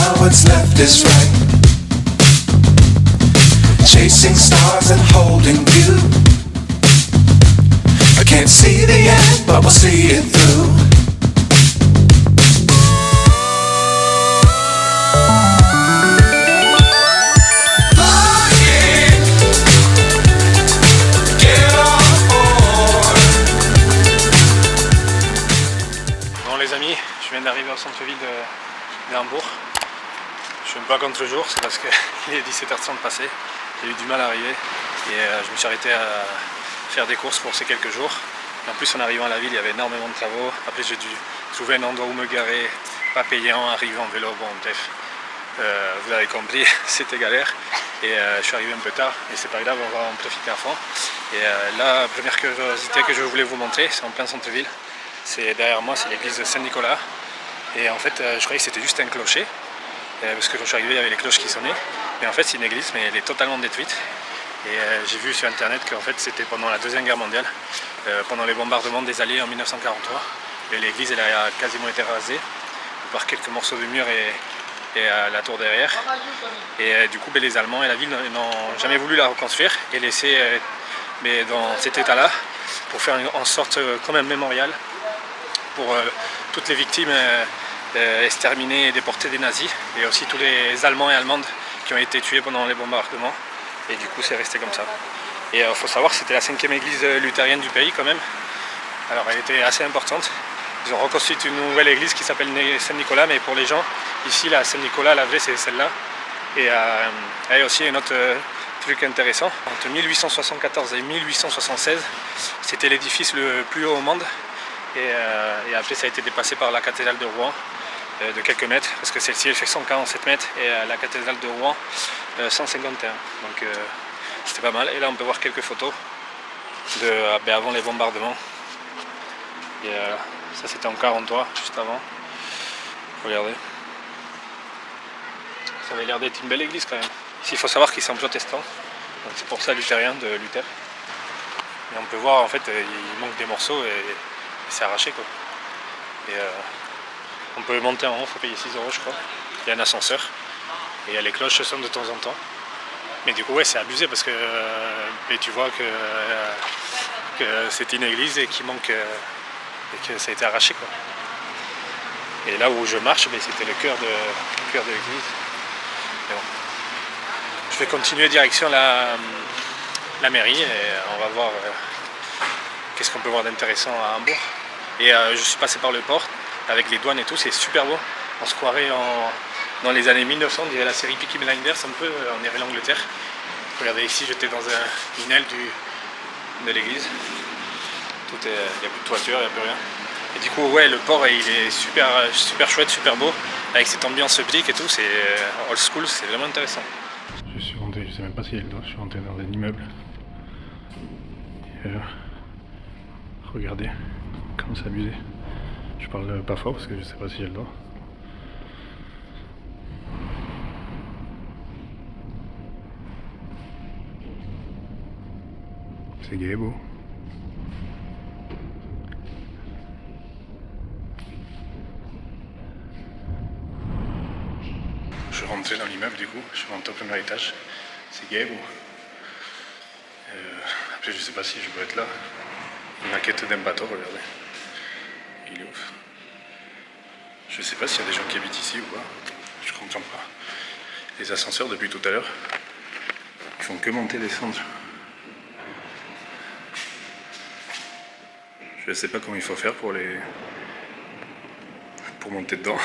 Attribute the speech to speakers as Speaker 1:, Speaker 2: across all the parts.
Speaker 1: now what's left is right. Chasing stars and holding you. I can't see the end, but we'll see it through.
Speaker 2: Bon les amis, je viens d'arriver au centre-ville de Hambourg. Je suis un peu à contre-jour, c'est parce qu'il est 17h30 passé. J'ai eu du mal à arriver et je me suis arrêté à faire des courses pour ces quelques jours. Et en plus en arrivant à la ville, il y avait énormément de travaux. Après j'ai dû trouver un endroit où me garer, pas payant, arriver en vélo, bon bref. Vous avez compris, c'était galère. Et je suis arrivé un peu tard et c'est pas grave, on va en profiter à fond. Et là, la première curiosité que je voulais vous montrer, c'est en plein centre-ville. C'est derrière moi, c'est l'église de Saint-Nicolas. Et en fait, je croyais que c'était juste un clocher. Parce que quand je suis arrivé, il y avait les cloches qui sonnaient. Mais en fait, c'est une église, mais elle est totalement détruite. Et j'ai vu sur internet qu'en fait, c'était pendant la Deuxième Guerre mondiale, pendant les bombardements des Alliés en 1943. Et l'église, elle a quasiment été rasée par quelques morceaux de mur et la tour derrière. Et du coup, les Allemands et la ville n'ont jamais voulu la reconstruire et laisser dans cet état-là pour faire en sorte comme un mémorial pour toutes les victimes exterminées et déportées des nazis et aussi tous les Allemands et Allemandes qui ont été tués pendant les bombardements. Et du coup, c'est resté comme ça. Et il faut savoir que c'était la 5e église luthérienne du pays quand même. Alors elle était assez importante. Ils ont reconstruit une nouvelle église qui s'appelle Saint-Nicolas, mais pour les gens, ici, la Saint-Nicolas, la vraie, c'est celle-là. Et il y a aussi un autre truc intéressant. Entre 1874 et 1876, c'était l'édifice le plus haut au monde. Et après, ça a été dépassé par la cathédrale de Rouen de quelques mètres, parce que celle-ci, elle fait 147 mètres, et la cathédrale de Rouen, 151. Donc c'était pas mal. Et là, on peut voir quelques photos avant les bombardements. Et ça, c'était en 43, juste avant. Regardez. Ça avait l'air d'être une belle église quand même. Ici, il faut savoir qu'ils sont protestants. Donc c'est pour ça luthérien de Luther. Et on peut voir en fait il manque des morceaux et c'est arraché quoi. Et on peut monter en haut, il faut payer 6 € je crois. Il y a un ascenseur et les cloches sonnent de temps en temps. Mais du coup ouais c'est abusé parce que tu vois que c'est une église et qu'il manque et que ça a été arraché quoi. Et là où je marche, c'était le cœur de l'église. Bon. Je vais continuer direction la mairie et on va voir qu'est-ce qu'on peut voir d'intéressant à Hambourg. Et je suis passé par le port avec les douanes et tout, c'est super beau. On se croirait dans les années 1900, on dirait la série Peaky Blinders un peu en Irlande-Angleterre. Regardez ici, j'étais dans une aile de l'église. Il n'y a plus de toiture, il n'y a plus rien. Et du coup, ouais, le port il est super, super chouette, super beau, avec cette ambiance brique et tout, c'est old school, c'est vraiment intéressant. Je suis rentré, je sais même pas s'il y a le dos, je suis rentré dans un immeuble. Et regardez, comment c'est abusé. Je parle pas fort parce que je sais pas s'il y a le dos. C'est gai beau. Je suis rentré dans l'immeuble du coup, je suis monté au premier étage. C'est gai beau. Après je sais pas si je peux être là. Une maquette d'un bateau, regardez. Il est ouf. Je sais pas s'il y a des gens qui habitent ici ou pas. Je comprends pas. Les ascenseurs depuis tout à l'heure, ils font que monter et descendre. Je sais pas comment il faut faire pour monter dedans.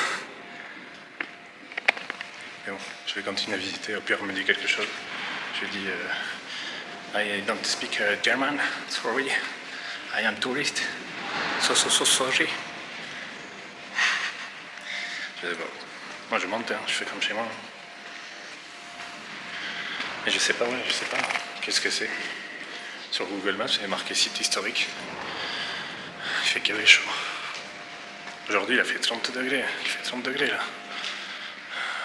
Speaker 2: Mais bon, je vais continuer à visiter. Au pire, on me dit quelque chose. Je dis I don't speak German, sorry. I am tourist. So sorry. Je sais pas. Moi je monte, je fais comme chez moi. Mais je sais pas, ouais, je sais pas. Qu'est-ce que c'est? Sur Google Maps, il y a marqué site historique. Il fait gavé chaud. Aujourd'hui, il a fait 30 degrés. Il fait 30 degrés là.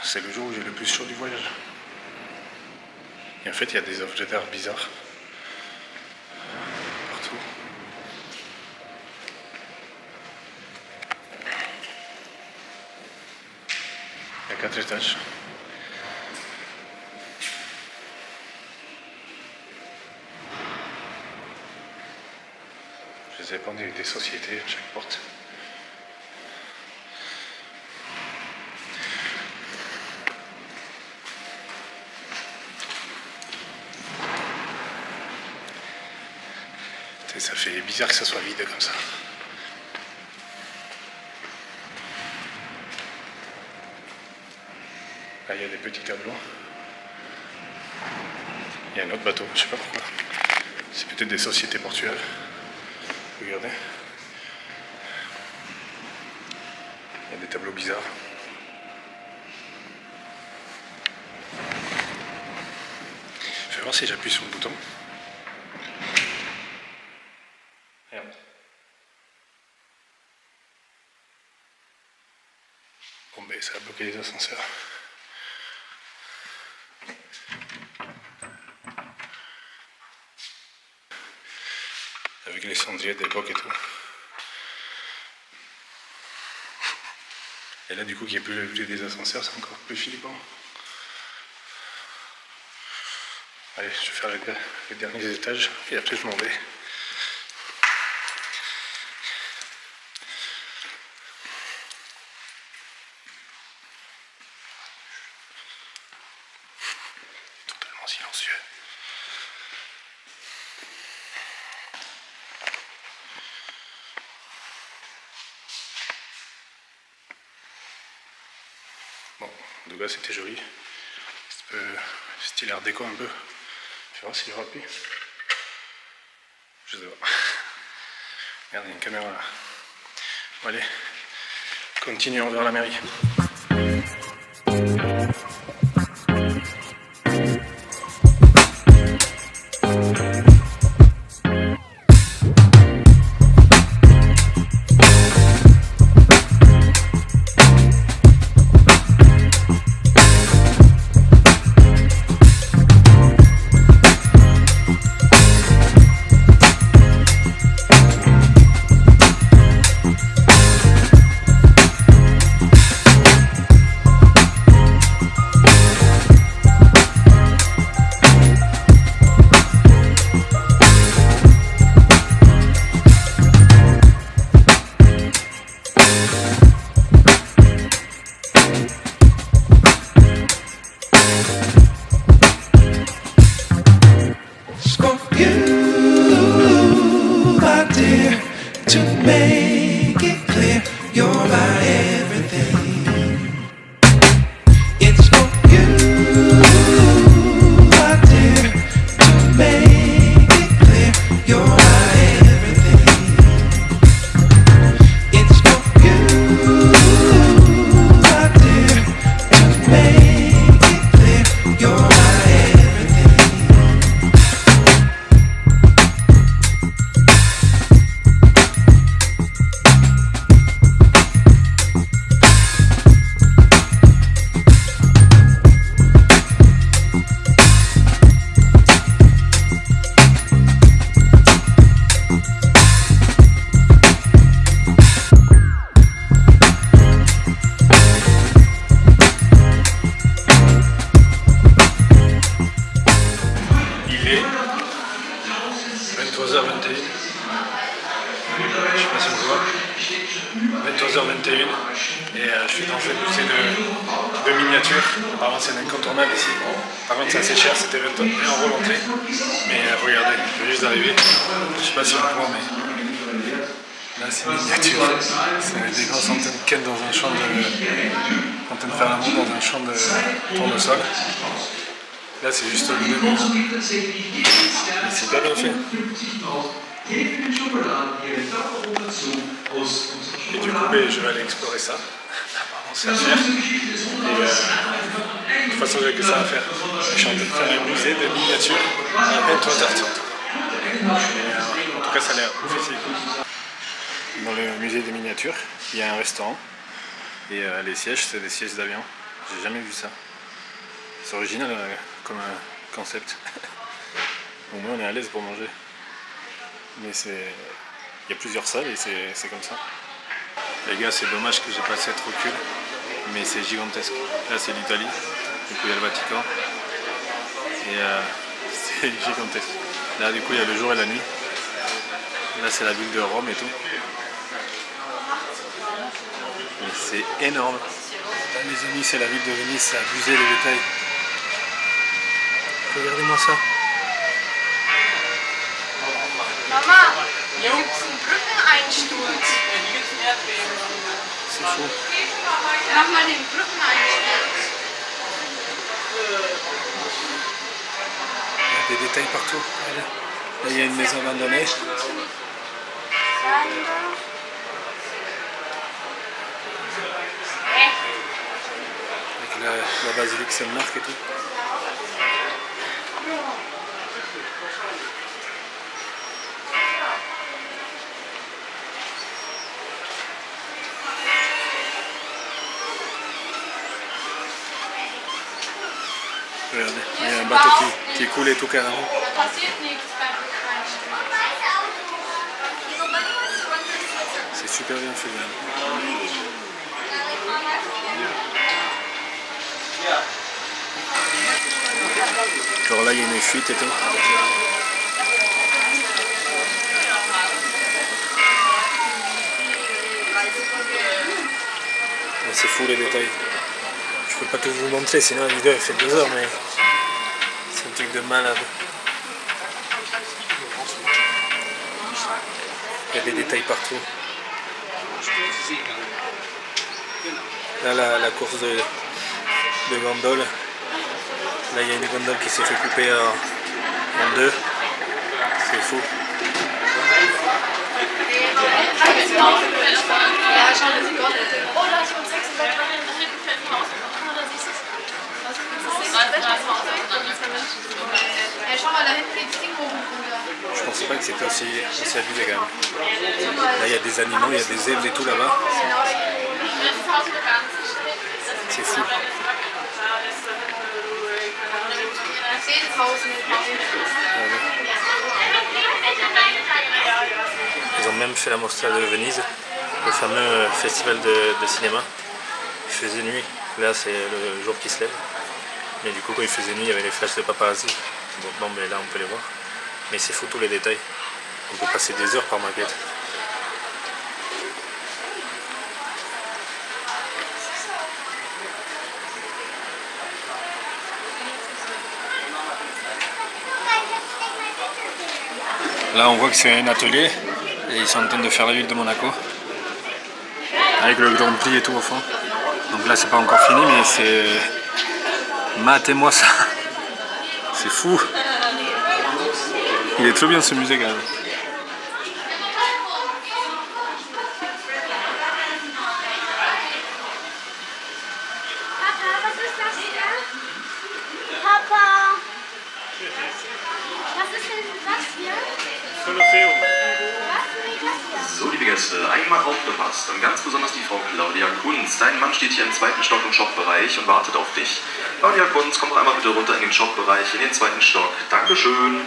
Speaker 2: C'est le jour où j'ai le plus chaud du voyage. Et en fait, il y a des objets d'art bizarres. Partout. Il y a 4 étages. Je les ai pendus avec des sociétés à chaque porte. Et ça fait bizarre que ça soit vide comme ça. Là il y a des petits tableaux. Il y a un autre bateau, je sais pas pourquoi. C'est peut-être des sociétés portuaires. Regardez. Il y a des tableaux bizarres. Je vais voir si j'appuie sur le bouton. Merde. Bon ben ça a bloqué les ascenseurs. Avec les cendriers d'époque et tout. Et là du coup qu'il n'y ait plus des ascenseurs, c'est encore plus flippant. Allez, je vais faire les derniers étages et après je m'en vais. Totalement silencieux. Bon, en tout cas c'était joli. C'est un peu style art déco un peu. Je vais voir si je rappuie. Je sais pas. Regarde, il y a une caméra là. Bon, allez, continuons vers la mairie.
Speaker 1: To make it clear, you're my everything. It's for you, my dear. To make it clear, you're my everything. It's for you, my dear. To make it clear, you're my everything.
Speaker 2: Il est 23h21. Je sais pas si on voit. 23h21. Et je suis dans un musée de miniatures. Apparemment c'est un incontournable ici. Par contre c'est assez cher, c'était 20 € l'entrée. Mais regardez, je viens juste d'arriver. Je sais pas si on le voit, mais là c'est miniature. C'est des grosses antennes ken dans un champ de. En train de faire l'amour dans un champ de tournesol. Là c'est juste le début. Mais c'est pas bien fait. Et du coup je vais aller explorer ça. Apparemment c'est à faire. Et de toute façon j'ai que ça à faire. Je suis en train de faire un musée de miniatures à 23h30. En tout cas ça a l'air difficile. Dans le musée des miniatures, il y a un restaurant. Et les sièges, c'est des sièges d'avion. J'ai jamais vu ça. C'est original comme concept. Au moins on est à l'aise pour manger. Mais il y a plusieurs salles et c'est comme ça. Les gars, c'est dommage que j'ai pas cette recul. mais c'est gigantesque. Là c'est l'Italie, du coup il y a le Vatican, et c'est gigantesque. Là du coup il y a le jour et la nuit. Là c'est la ville de Rome et tout. Mais c'est énorme. Là, les amis, c'est la ville de Venise, c'est abusé les détails. Regardez-moi ça.
Speaker 3: Mama, hier gibt es einen Brückeneinsturz.
Speaker 2: C'est fou.
Speaker 3: Mach mal den Brückeneinsturz.
Speaker 2: Il y a des détails partout. Là, il y a une maison abandonnée. Avec la basilique Saint-Marc et tout. Regardez, il y a un bateau qui coule et tout carrément.
Speaker 3: Da passiert nichts beim Brückeneinsturz.
Speaker 2: C'est super bien fait. Genre là il y a une fuite et tout. Mais c'est fou les détails. Je peux pas tout vous montrer sinon la vidéo elle fait 2 heures, mais c'est un truc de malade. Il y a des détails partout. Là la course de gondole. Là il y a une gondole qui s'est fait couper en 2. C'est fou.
Speaker 3: Ja, schau, das ist Gott. Oh, da ist uns 6 Wetter. Hey, schau mal, da hinten geht das Ding hoch und runter.
Speaker 2: Je pensais pas que c'était aussi abusé quand même. Là il y a des animaux, il y a des zèbres et tout là-bas. C'est fou.
Speaker 3: Ich sehe das Haus nicht.
Speaker 2: Ils ont même fait la Mostra de Venise, le fameux festival de cinéma. Il faisait nuit, là c'est le jour qui se lève. Mais du coup quand il faisait nuit il y avait les flashs de paparazzi. Bon mais là on peut les voir. Mais c'est fou tous les détails. On peut passer des heures par maquette. Là on voit que c'est un atelier et ils sont en train de faire la ville de Monaco. Avec le Grand Prix et tout au fond. Donc là c'est pas encore fini mais c'est... Matez-moi ça. C'est fou. Il est trop bien ce musée quand même.
Speaker 4: Papa, was ist das hier? Papa! Was ist denn das hier?
Speaker 2: Colosseum.
Speaker 4: Was? Nee, das hier.
Speaker 5: So, liebe Gäste, einmal aufgepasst und ganz besonders die Frau Claudia Kunz. Dein Mann steht hier im 2. Stock im Shopbereich und wartet auf dich. Claudia Kunz, komm doch einmal bitte runter in den Shopbereich, in den 2. Stock. Dankeschön.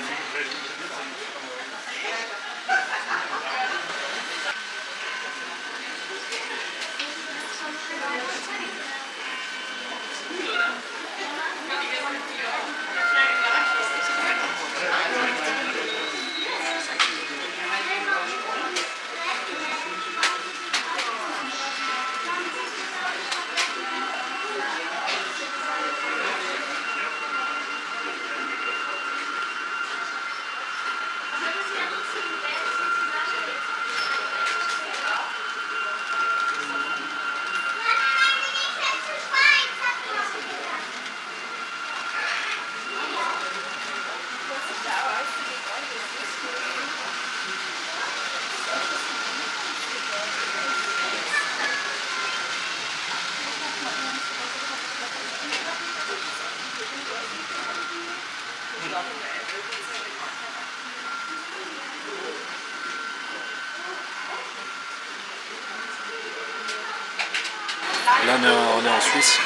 Speaker 2: Là on est en Suisse.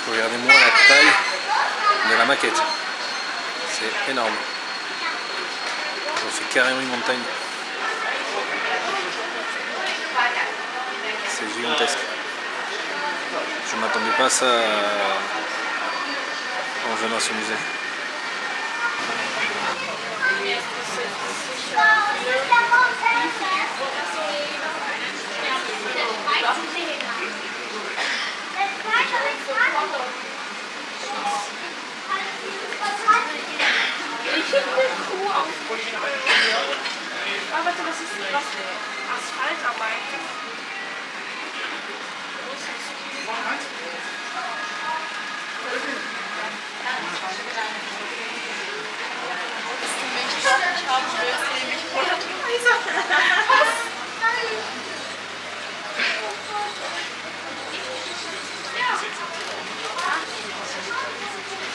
Speaker 2: Regardez-moi la taille de la maquette. C'est énorme. Ils ont fait carrément une montagne. C'est gigantesque. Je m'attendais pas à ça en venant à ce musée.
Speaker 3: Ah, warte, was ist was? Asphaltarbeiten? Ich haben willst, nämlich 100 Was?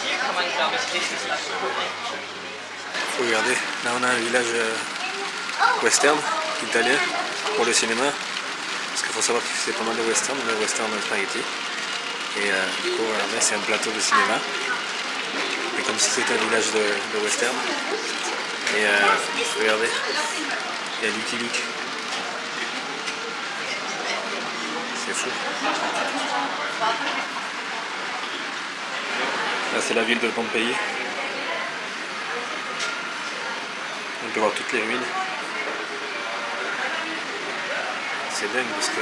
Speaker 3: Hier kann man, glaube ich, richtig lassen.
Speaker 2: Regardez, là on a un village western italien pour le cinéma. Parce qu'il faut savoir qu'il faisait pas mal de western, le western spaghetti. Et du coup, regardez, c'est un plateau de cinéma. Et comme si c'était un village de western. Et regardez, il y a Lucky Luke. C'est fou. Là c'est la ville de Pompéi. On peut voir toutes les ruines. C'est dingue parce que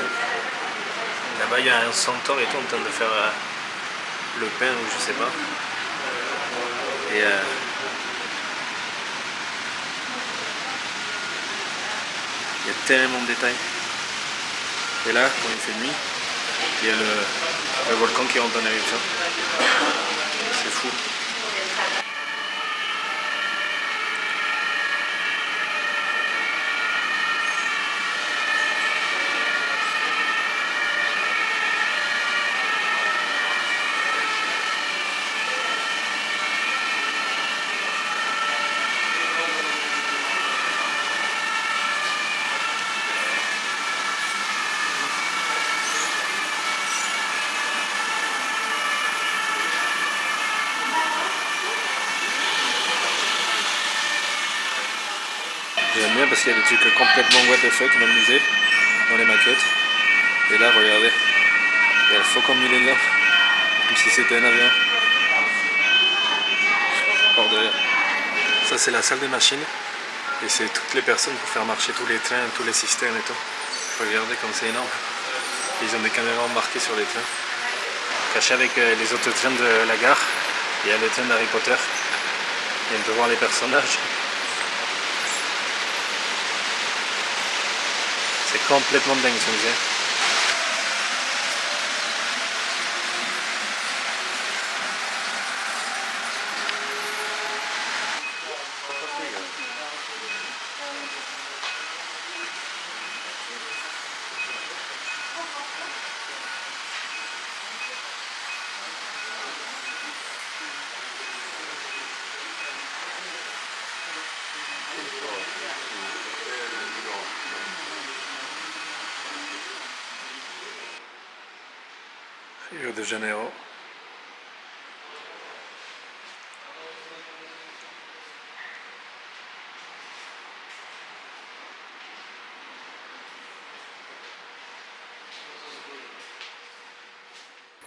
Speaker 2: là-bas il y a un centaure et tout en train de faire le pain ou je sais pas. Et il y a tellement de détails. Et là, quand il fait nuit, il y a le volcan qui rentre en éruption. C'est fou. J'aime bien parce qu'il y a des trucs complètement what the fuck dans le musée, dans les maquettes. Et là, regardez, il y a le Faucon Millenium, comme si c'était un avion. Par derrière. Ça, c'est la salle des machines. Et c'est toutes les personnes pour faire marcher tous les trains, tous les systèmes et tout. Regardez comme c'est énorme. Ils ont des caméras embarquées sur les trains. Caché avec les autres trains de la gare, il y a le train d'Harry Potter. Et on peut voir les personnages. C'est complètement dingue ce musée. Rio de Janeiro.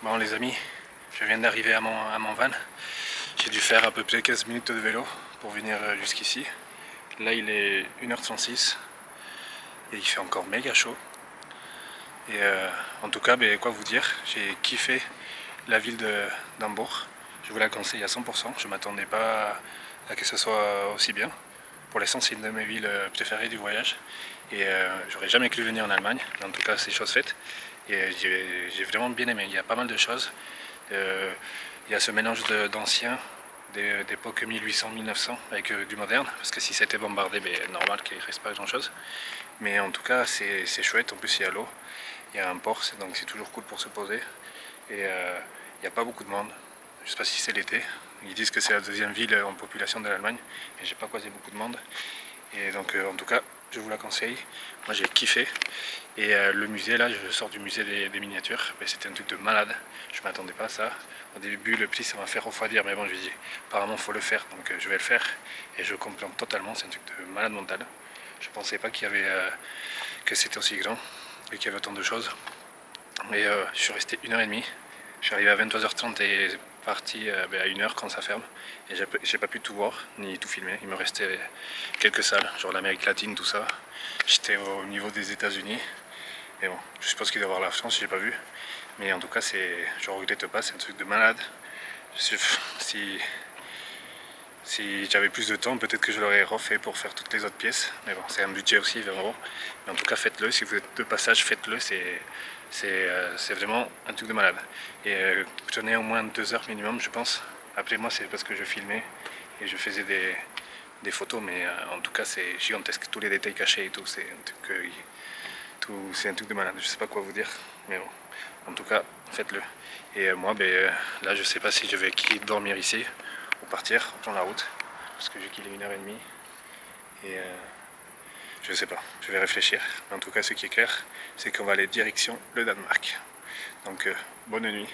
Speaker 2: Bon les amis, je viens d'arriver à mon van. J'ai dû faire à peu près 15 minutes de vélo pour venir jusqu'ici. Là il est 1h36 et il fait encore méga chaud. Et en tout cas, quoi vous dire, j'ai kiffé la ville d'Hambourg. Je vous la conseille à 100%, je ne m'attendais pas à que ce soit aussi bien. Pour l'instant, c'est une de mes villes préférées du voyage. Et j'aurais jamais cru venir en Allemagne, mais en tout cas, c'est chose faite. Et j'ai vraiment bien aimé, il y a pas mal de choses. Il y a ce mélange d'anciens, d'époque 1800-1900 avec du moderne, parce que si c'était bombardé, normal qu'il ne reste pas grand chose. Mais en tout cas, c'est chouette, en plus il y a l'eau. Il y a un port, donc c'est toujours cool pour se poser. Et il n'y a pas beaucoup de monde. Je ne sais pas si c'est l'été. Ils disent que c'est la deuxième ville en population de l'Allemagne. Et j'ai pas croisé beaucoup de monde. Et donc en tout cas, je vous la conseille. Moi j'ai kiffé. Et le musée, là, je sors du musée des miniatures. C'était un truc de malade. Je ne m'attendais pas à ça. Au début, le prix, ça m'a fait refroidir. Mais bon, je me dis, apparemment, il faut le faire. Donc je vais le faire. Et je comprends totalement. C'est un truc de malade mental. Je ne pensais pas qu'il y avait, que c'était aussi grand. Et qu'il y avait autant de choses. Et je suis resté 1h30 Je suis arrivé à 23h30 et parti à 1h quand ça ferme. Et j'ai pas pu tout voir, ni tout filmer. Il me restait quelques salles, genre l'Amérique latine, tout ça. J'étais au niveau des États-Unis. Et bon, je suppose qu'il doit y avoir la France, j'ai pas vu. Mais en tout cas, je regrette pas, c'est un truc de malade. Si j'avais plus de temps, peut-être que je l'aurais refait pour faire toutes les autres pièces. Mais bon, c'est un budget aussi, 20 €. Mais en tout cas, faites-le. Si vous êtes de passage, faites-le. C'est vraiment un truc de malade. Et tenez au moins 2 heures minimum, je pense. Appelez-moi, c'est parce que je filmais et je faisais des photos. Mais en tout cas, c'est gigantesque. Tous les détails cachés et tout, c'est un truc de malade. Je sais pas quoi vous dire. Mais bon, en tout cas, faites-le. Et moi, là, je sais pas si je vais dormir ici ou partir, prendre la route, parce que vu qu'il est 1h30, et je sais pas, je vais réfléchir. Mais en tout cas, ce qui est clair, c'est qu'on va aller direction le Danemark. Donc, bonne nuit.